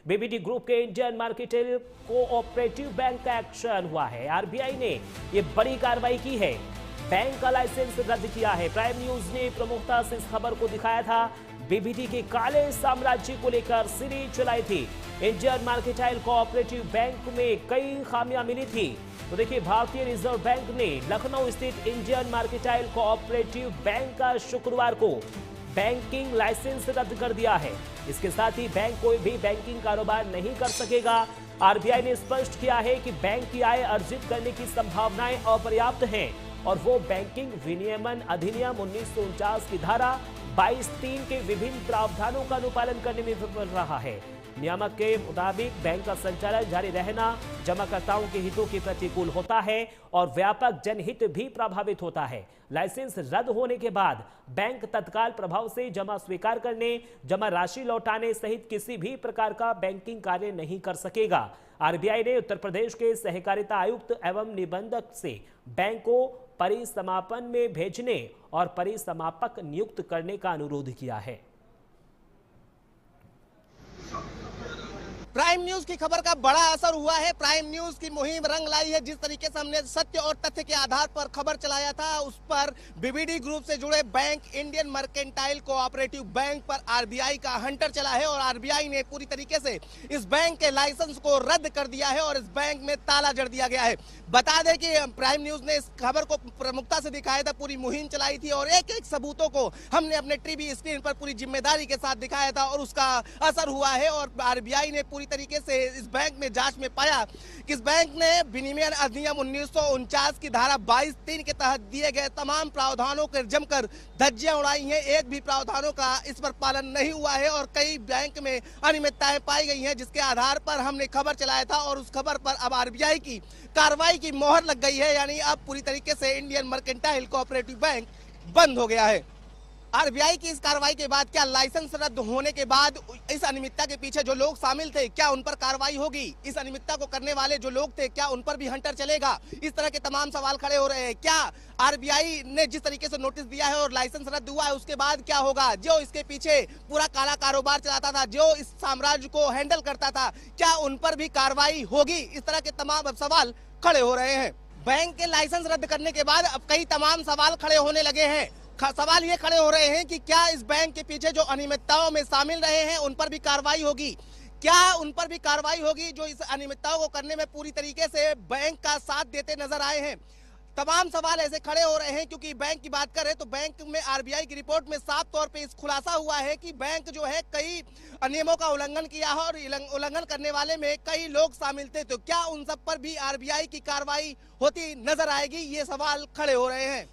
BBD group के Indian mercantile cooperative bank का action हुआ है। आरबीआई ने ये बड़ी कार्रवाई की है, बैंक का लाइसेंस रद्द किया है। प्राइम न्यूज ने प्रमुखता से इस खबर को दिखाया था। बीबीडी के काले साम्राज्य को लेकर सीरीज चलाई थी। इंडियन मार्केटाइल कोऑपरेटिव बैंक में कई खामियां मिली थी। तो देखिए, भारतीय रिजर्व बैंक ने लखनऊ स्थित इंडियन मार्केटाइल कोऑपरेटिव बैंक का शुक्रवार को बैंकिंग लाइसेंस रद्द कर दिया है। इसके साथ ही बैंक कोई भी बैंकिंग कारोबार नहीं कर सकेगा। आरबीआई ने स्पष्ट किया है कि बैंक की आय अर्जित करने की संभावनाएं अपर्याप्त हैं और वो बैंकिंग विनियमन अधिनियम 1949 की धारा 22(3) के विभिन्न प्रावधानों का अनुपालन करने में विफल रहा है। नियामक के मुताबिक बैंक का संचालन जारी रहना जमाकर्ताओं के हितों के प्रतिकूल होता है और व्यापक जनहित भी प्रभावित होता है। लाइसेंस रद्द होने के बाद बैंक तत्काल प्रभाव से जमा स्वीकार करने, जमा राशि लौटाने सहित किसी भी प्रकार का बैंकिंग कार्य नहीं कर सकेगा। आरबीआई ने उत्तर प्रदेश के सहकारिता आयुक्त एवं निबंधक से बैंक को परिसमापन में भेजने और परिसमापक नियुक्त करने का अनुरोध किया है। प्राइम न्यूज की खबर का बड़ा असर हुआ है। प्राइम न्यूज की मुहिम रंग लाई है। जिस तरीके से हमने सत्य और तथ्य के आधार पर खबर चलाया था, उस पर बीबीडी ग्रुप से जुड़े bank Indian mercantile cooperative bank पर आरबीआई का हंटर चला है और आरबीआई ने पूरी तरीके से इस बैंक के लाइसेंस को रद्द कर दिया है और इस बैंक में ताला जड़ दिया गया है। बता दें कि प्राइम न्यूज ने इस खबर को प्रमुखता से दिखाया था, पूरी मुहिम चलाई थी और एक एक सबूतों को हमने अपने टीवी स्क्रीन पर पूरी जिम्मेदारी के साथ दिखाया था और उसका असर हुआ है। और आरबीआई ने पूरी तरीके से इस बैंक में जांच में पाया कि इस बैंक ने विनिमय अधिनियम 1949 की धारा 22(3) के तहत दिए गए तमाम प्रावधानों के जमकर धज्जियां उड़ाई हैं। एक भी प्रावधानों का इस पर पालन नहीं हुआ है और कई बैंक में अनियमितताएं पाई गई हैं, जिसके आधार पर हमने खबर चलाया था और उस खबर पर अब आरबीआई की कार्रवाई की मोहर लग गई है। यानी अब पूरी तरीके से इंडियन मर्केंटाइल कोऑपरेटिव बैंक बंद हो गया है। आरबीआई की इस कार्रवाई के बाद क्या लाइसेंस रद्द होने के बाद इस अनियमितता के पीछे जो लोग शामिल थे, क्या उन पर कार्रवाई होगी? इस अनियमितता को करने वाले जो लोग थे, क्या उन पर भी हंटर चलेगा? इस तरह के तमाम सवाल खड़े हो रहे हैं। क्या आरबीआई ने जिस तरीके से नोटिस दिया है और लाइसेंस रद्द हुआ है, उसके बाद क्या होगा? जो इसके पीछे पूरा काला कारोबार चलाता था, जो इस साम्राज्य को हैंडल करता था, क्या उन पर भी कार्रवाई होगी? इस तरह के तमाम सवाल खड़े हो रहे हैं। बैंक के लाइसेंस रद्द करने के बाद अब कई तमाम सवाल खड़े होने लगे हैं। सवाल ये खड़े हो रहे हैं कि क्या इस बैंक के पीछे जो अनियमितताओं में शामिल रहे हैं उन पर भी कार्रवाई होगी? क्या उन पर भी कार्रवाई होगी जो इस अनियमितताओं को करने में पूरी तरीके से बैंक का साथ देते नजर आए हैं? तमाम सवाल ऐसे खड़े हो रहे हैं क्योंकि बैंक की बात करें तो बैंक में आरबीआई की रिपोर्ट में साफ तौर पे इस खुलासा हुआ है कि बैंक जो है कई नियमों का उल्लंघन किया है और उल्लंघन करने वाले में कई लोग शामिल थे। तो क्या उन सब पर भी आरबीआई की कार्रवाई होती नजर आएगी? ये सवाल खड़े हो रहे हैं।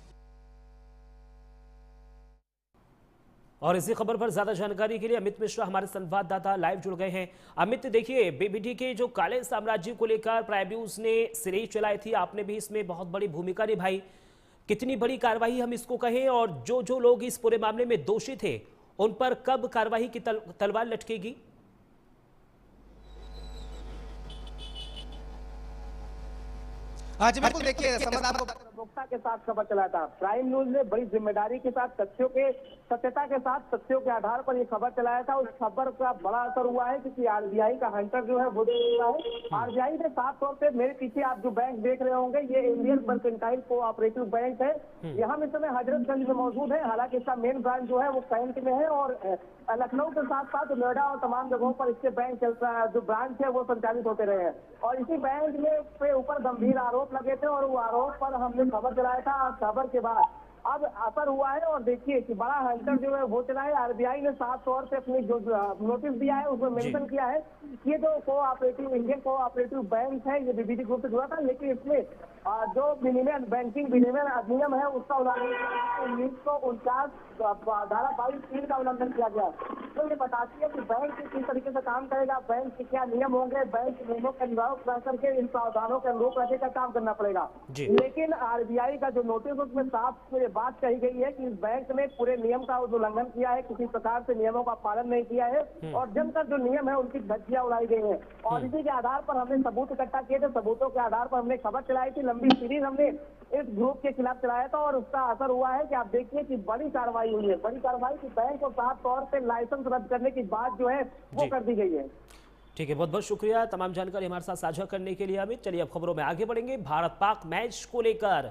और इसी खबर पर ज्यादा जानकारी के लिए अमित मिश्रा हमारे संवाददाता लाइव जुड़ गए हैं। अमित, देखिए, बीबीडी के जो काले साम्राज्य को लेकर प्राइम न्यूज ने सीरीज चलाई थी, आपने भी इसमें बहुत बड़ी भूमिका निभाई। कितनी बड़ी कार्रवाई हम इसको कहें और जो जो लोग इस पूरे मामले में दोषी थे उन पर कब कार्रवाई की तलवार लटकेगी? हाँ जी बिल्कुल, देखिए प्रमुखता के साथ खबर चलाया था। प्राइम न्यूज ने बड़ी जिम्मेदारी के साथ सत्यता के साथ तथ्यों के आधार पर ये खबर चलाया था। उस खबर का बड़ा असर हुआ है क्योंकि आरबीआई का हंटर जो है वो हुआ है। आरबीआई ने साफ तौर पे, मेरे पीछे आप जो बैंक देख रहे होंगे, ये इंडियन मर्केंटाइल कोऑपरेटिव बैंक है। यहाँ इस समय हजरतगंज में मौजूद है। हालांकि इसका मेन ब्रांच जो है वो कैंट में है और लखनऊ के साथ साथ नोएडा और तमाम जगहों पर इसके बैंक चलता है, जो ब्रांच है वो संचालित होते रहे हैं। और इसी बैंक में पे ऊपर गंभीर आरोप लगे थे और वो आरोप पर हमने खबर चलाया था। खबर के बाद अब असर हुआ है और देखिए कि बड़ा हंटर जो है वो चला है। आरबीआई ने साफ तौर से अपनी जो नोटिस दिया है उसमें मेंशन किया है कि ये जो कोऑपरेटिव इंडियन कोऑपरेटिव बैंक है, ये बीबीडी ग्रुप से जुड़ा था, लेकिन इसमें जो विनिमय बैंकिंग विनिमय अधिनियम है उसका उल्लंघन 1949 धारा 22(3) का उल्लंघन किया गया। तो ये बताती है कि बैंक किस तरीके से काम करेगा, बैंक के क्या नियम होंगे, बैंक के नियमों के अनुरूप रह करके इन प्रावधानों के अनुरूप रहने का काम करना पड़ेगा। लेकिन आरबीआई का जो नोटिस उसमें साफ बात कही गई है कि इस बैंक ने पूरे नियम का उल्लंघन किया है, किसी प्रकार से नियमों का पालन नहीं किया है और जमकर जो नियम है उनकी धज्जियां उड़ाई गई हैं। और इसी के आधार पर हमने सबूत इकट्ठा किए थे। सबूतों के आधार पर हमने खबर चलाई थी। लंबी सीरीज हमने इस ग्रुप के खिलाफ चलाया था और उसका असर हुआ है कि आप देखिए कि बड़ी कार्रवाई हुई है। बड़ी कार्रवाई की बैंक को साफ तौर पर लाइसेंस रद्द करने की बात जो है वो कर दी गई है। ठीक है, बहुत बहुत शुक्रिया तमाम जानकारी हमारे साथ साझा करने के लिए अमित। चलिए अब खबरों में आगे बढ़ेंगे। भारत पाक मैच को लेकर